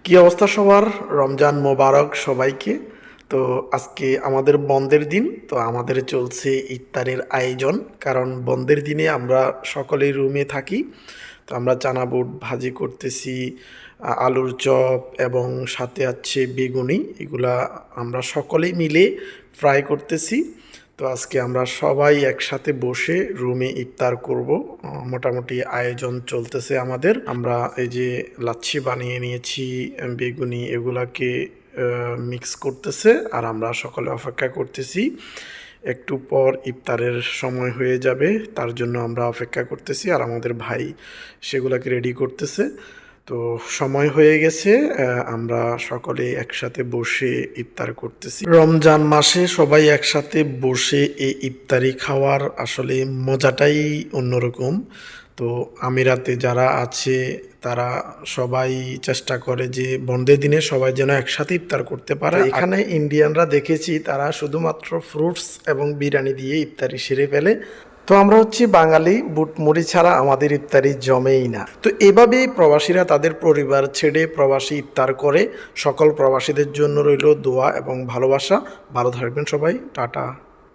কি অবস্থা সবার? রমজান মোবারক সবাইকে। তো আজকে আমাদের বন্ধের দিন, তো আমাদের চলছে ইফতারের আয়োজন। কারণ বন্ধের দিনে আমরা সকলেই রুমে থাকি। তো আমরা চানা বুট ভাজি করতেছি, আলুর চপ এবং সাথে আছে বেগুনি, এগুলা আমরা সকলেই মিলে ফ্রাই করতেছি। তো আজকে আমরা সবাই একসাথে বসে রুমে ইফতার করব। মোটামুটি আয়োজন চলতেছে আমাদের। আমরা এই যে লাচ্ছি বানিয়ে নিয়েছি, বেগুনি এগুলাকে মিক্স করতেছে আর আমরা সকলে অপেক্ষা করতেছি। একটু পর ইফতারের সময় হয়ে যাবে, তার জন্য আমরা অপেক্ষা করতেছি আর আমাদের ভাই সেগুলাকে রেডি করতেছে। তো সময় হয়ে গেছে, আমরা সকলে একসাথে বসে ইফতার করতেছি। রমজান মাসে সবাই একসাথে বসে এই ইফতারি খাওয়ার আসলে মজাটাই অন্যরকম। তো আমিরাতে যারা আছে তারা সবাই চেষ্টা করে যে বন্ধের দিনে সবাই যেন একসাথে ইফতার করতে পারে। এখানে ইন্ডিয়ানরা দেখেছি তারা শুধুমাত্র ফ্রুটস এবং বিরিয়ানি দিয়ে ইফতারি সেরে ফেলে। তো আমরা হচ্ছি বাঙালি, বুট মুড়ি ছাড়া আমাদের ইফতারি জমেই না। তো এভাবেই প্রবাসীরা তাদের পরিবার ছেড়ে প্রবাসী ইফতার করে। সকল প্রবাসীদের জন্য রইল দোয়া এবং ভালোবাসা। ভালো থাকবেন সবাই, টাটা।